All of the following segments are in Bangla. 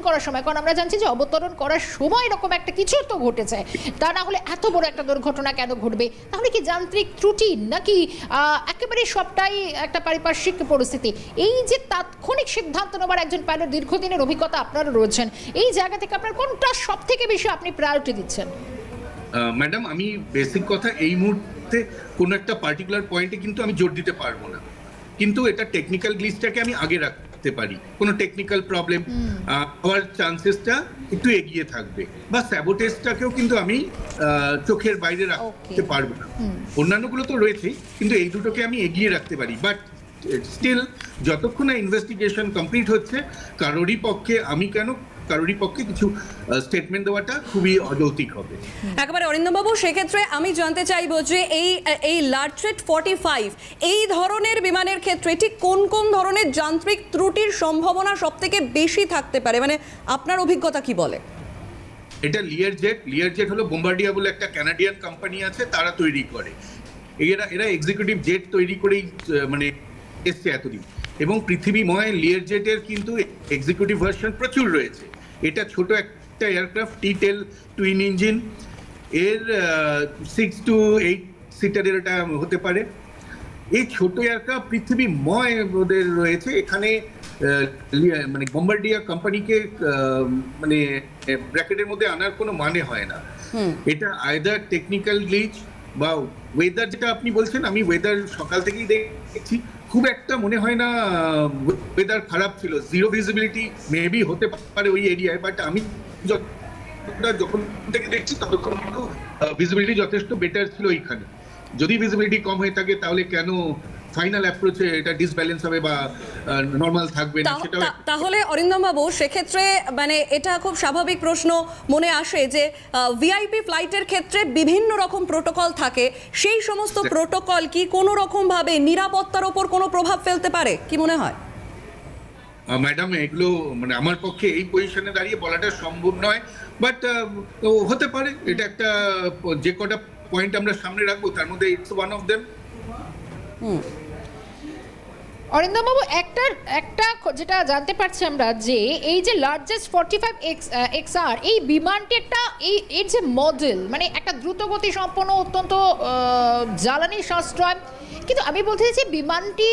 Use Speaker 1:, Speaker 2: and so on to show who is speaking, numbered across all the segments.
Speaker 1: করার সময়, কারণ আমরা জানছি যে অবতরণ করার সময় এরকম একটা কিছু তো ঘটেছে, তা না হলে এত বড় একটা দুর্ঘটনা কেন ঘটবে? তাহলে কি যান্ত্রিক ত্রুটি নাকি একেবারে সবটাই একটা পারিপার্শ্বিক পরিস্থিতি? এই যে তাৎক্ষণিক সিদ্ধান্ত নেওয়ার একজন পাইলট, দীর্ঘদিনের অভিজ্ঞতা আপনারা রয়েছেন, এই জায়গা থেকে আপনার কোনটা সব থেকে বেশি আপনি প্রায়োরিটি দিচ্ছেন?
Speaker 2: ম্যাডাম, আমি বেসিক কথা এই মুহূর্তে কোনো একটা পার্টিকুলার পয়েন্টে কিন্তু আমি জোর দিতে পারবো না, কিন্তু এটা টেকনিক্যাল গ্লিচটাকে আমি আগে রাখতে পারি। কোনো টেকনিক্যাল প্রবলেম হওয়ার চান্সেসটা একটু এগিয়ে থাকবে, বা স্যাবোটেজটাকেও কিন্তু আমি চোখের বাইরে রাখতে পারবো না। অন্যান্যগুলো তো রয়েছেই, কিন্তু এই দুটোকে আমি এগিয়ে রাখতে পারি। বাট স্টিল যতক্ষণ না ইনভেস্টিগেশন কমপ্লিট হচ্ছে, কারোরই পক্ষে কিছু স্টেটমেন্ট দেওয়াটা খুবই অযৌক্তিক হবে।
Speaker 3: একেবারে অরিন্দমবাবু, সেক্ষেত্রে আমি জানতে চাইবো যে এই লার্টজেট 45 এই ধরনের বিমানের ক্ষেত্রে ঠিক কোন কোন ধরনের যান্ত্রিক ত্রুটির সম্ভাবনা সব থেকে বেশি থাকতে পারে, মানে আপনার অভিজ্ঞতা কি বলে?
Speaker 2: এটা লিয়ারজেট হলো বোম্বার্ডিয়া বলে একটা কানাডিয়ান কোম্পানি আছে, তারা তৈরি করে। এরা এক্সিকিউটিভ জেট তৈরি করেই মানে এসছে এতদিন, এবং পৃথিবীময় লিয়ারজেটের কিন্তু এক্সিকিউটিভ ভার্সন প্রচুর রয়েছে। এটা ছোট একটা এয়ারক্রাফট, টি-টেল টুইন ইঞ্জিন, এর 6 to 8 সিটারের এটা হতে পারে। এই ছোট এয়ারক্রাফট পৃথিবীময় ওদের রয়েছে। এখানে মানে বোম্বার্ডিয়া কোম্পানিকে মানে ব্র্যাকেটের মধ্যে আনার কোনো মানে হয় না। এটা আইদার টেকনিক্যাল গ্লিচ বা ওয়েদার, যেটা আপনি বলছেন, আমি ওয়েদার সকাল থেকেই দেখছি, খুব একটা মনে হয় না ওয়েদার খারাপ ছিল। জিরো ভিজিবিলিটি মেবি হতে পারে ওই এরিয়ায়, বাট আমি যখন থেকে দেখছি ততক্ষণ ভিজিবিলিটি যথেষ্ট বেটার ছিল এইখানে। যদি ভিজিবিলিটি কম হয়ে থাকে তাহলে কেন ফাইনাল অ্যাপ্রোচে এটা ডিসব্যালেন্স হবে বা নরমাল থাকবে না সেটা।
Speaker 3: তাহলে অরিন্দমবাবু, সেক্ষেত্রে মানে এটা খুব স্বাভাবিক প্রশ্ন মনে আসে যে ভিআইপি ফ্লাইটের ক্ষেত্রে বিভিন্ন রকম প্রোটোকল থাকে, সেই সমস্ত প্রোটোকল কি কোনো রকম ভাবে নিরাপত্তার উপর কোনো প্রভাব ফেলতে পারে, কি মনে হয়?
Speaker 2: ম্যাডাম, এগুলো মানে আমার পক্ষে এই পজিশনে দাঁড়িয়ে বলাটা সম্ভব নয়, বাট হতে পারে। এটা একটা, যে কটা পয়েন্ট আমরা সামনে রাখবো তার মধ্যে ইটস ওয়ান অফ দেম।
Speaker 1: অরিন্দমবাবু, একটা যেটা জানতে পারছি আমরা, যে এই যে লার্জেস্ট 45 XR এই বিমানটি একটা এর যে মডেল, মানে একটা দ্রুতগতি সম্পন্ন, অত্যন্ত জ্বালানি সাশ্রয়, কিন্তু আমি বলতে চাইছি বিমানটি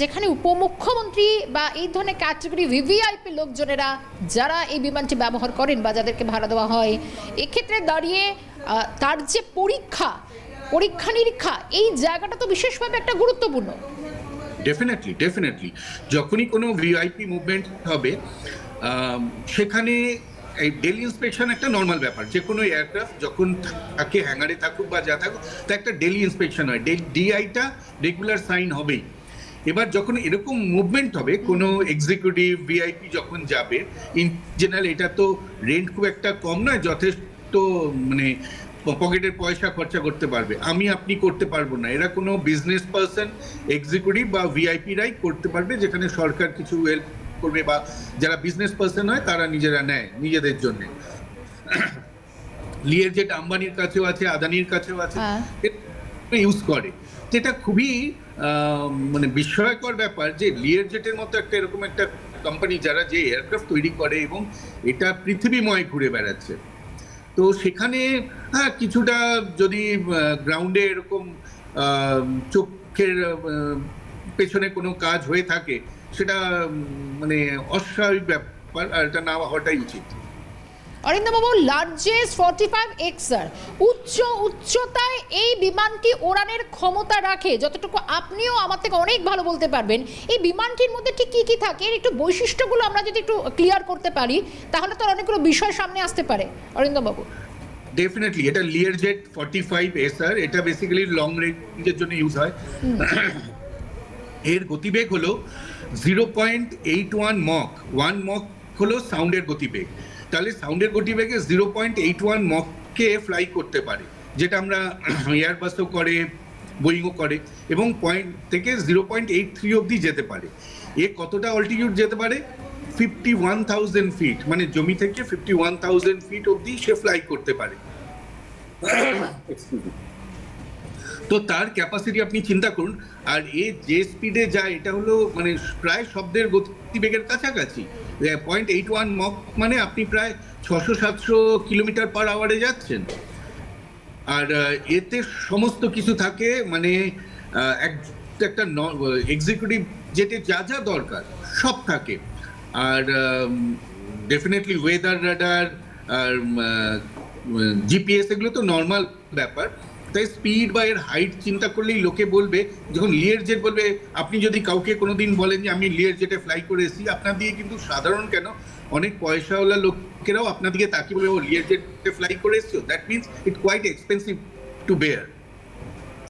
Speaker 1: যেখানে উপমুখ্যমন্ত্রী বা এই ধরনের ক্যাটাগরি ভিভিআইপি লোকজনেরা যারা এই বিমানটি ব্যবহার করেন বা যাদেরকে ভাড়া দেওয়া হয়, এক্ষেত্রে দাঁড়িয়ে তার যে পরীক্ষা নিরীক্ষা, এই জায়গাটা তো বিশেষভাবে একটা গুরুত্বপূর্ণ।
Speaker 2: ডেফিনেটলি যখনই কোনো ভিআইপি মুভমেন্ট হবে, সেখানে এই ডেলি ইন্সপেকশন একটা নর্মাল ব্যাপার। যে কোনো এয়ারক্রাফট যখন থাকে, হ্যাঙ্গারে থাকুক বা যা থাকুক, তা একটা ডেলি ইন্সপেকশন হয়, ডিআইটা রেগুলার সাইন হবেই। এবার যখন এরকম মুভমেন্ট হবে, কোনো এক্সিকিউটিভ ভিআইপি যখন যাবে, ইন জেনারেল এটা তো রেন্ট খুব একটা কম নয়, যথেষ্ট মানে পকেটের পয়সা খরচা করতে পারবে। আপনি করতে পারবো না। এরা কোনো বিজনেস পার্সন, এক্সিকিউটিভ বা ভিআইপিরাই করতে পারবে, যেখানে সরকার কিছু হেল্প করবে, বা যারা বিজনেস পার্সন হয় তারা নিজেরা নেয় নিজেদের জন্য। লিয়ারজেট আম্বানির কাছেও আছে, আদানির কাছেও আছে, ইউজ করে। যেটা খুবই মানে বিস্ময়কর ব্যাপার যে লিয়ারজেটের মতো একটা এরকম একটা কোম্পানি যারা যে এয়ারক্রাফট তৈরি করে এবং এটা পৃথিবীময় ঘুরে বেড়াচ্ছে, তো সেখানে কিছুটা যদি গ্রাউন্ডে এরকম চোখের পেছনে কোনো কাজ হয়ে থাকে, সেটা মানে অস্বাভাবিক ব্যাপার, আর এটা না হওয়াটাই উচিত।
Speaker 1: অরিন্দমবাবু, লার্জেস্ট 45 XR উচ্চতায় এই বিমানটি ওড়ানের ক্ষমতা রাখে, যতটুকু আপনিও আমার থেকে অনেক ভালো বলতে পারবেন। এই বিমানটির মধ্যে ঠিক কি কি থাকে, এর একটু বৈশিষ্ট্যগুলো আমরা যদি একটু ক্লিয়ার করতে পারি, তাহলে তো অনেকগুলো বিষয় সামনে আসতে পারে। অরিন্দমবাবু,
Speaker 2: ডেফিনেটলি এটা লিয়ারজেট 45 SR, এটা বেসিক্যালি লং রেঞ্জের জন্য ইউজ হয়। এর গতিবেগ হলো 0.81 মক। 1 মক হলো সাউন্ডের গতিবেগ। তাহলে সাউন্ডের গতিবেগে 0.81 মককে ফ্লাই করতে পারে, যেটা আমরা এয়ারবাসও করে, বোয়িংও করে, এবং পয়েন্ট থেকে 0.83 অবধি যেতে পারে। এ কতটা অল্টিটিউড যেতে পারে? 51,000 ফিট, মানে জমি থেকে 51,000 ফিট অবধি সে ফ্লাই করতে পারে। তো তার ক্যাপাসিটি আপনি চিন্তা করুন। আর এ যে স্পিডে যায়, এটা হলো মানে প্রায় শব্দের গতি গতিবেগের কাছাকাছি। 0.81 মক মানে আপনি প্রায় 600-700 কিলোমিটার পার আওয়ারে যাচ্ছেন। আর এতে সমস্ত কিছু থাকে, মানে একটা এক্সিকিউটিভ জেটে যা যা দরকার সব থাকে। আর ডেফিনেটলি ওয়েদার রাডার আর জিপিএস এগুলো তো নর্মাল ব্যাপার। তাই স্পিড বা এর হাইট চিন্তা করলেই লোকে বলবে, যখন লিয়ার জেট বলবে, আপনি যদি কাউকে কোনোদিন বলেন যে আমি লিয়ার জেটে ফ্লাই করে এসেছি, আপনার দিকে কিন্তু সাধারণ কেন অনেক পয়সাওয়ালা লোকেরাও আপনার দিকে তাকিয়ে বলবে ও লিয়ার জেটে ফ্লাই করে এসছো, that means it quite expensive to bear.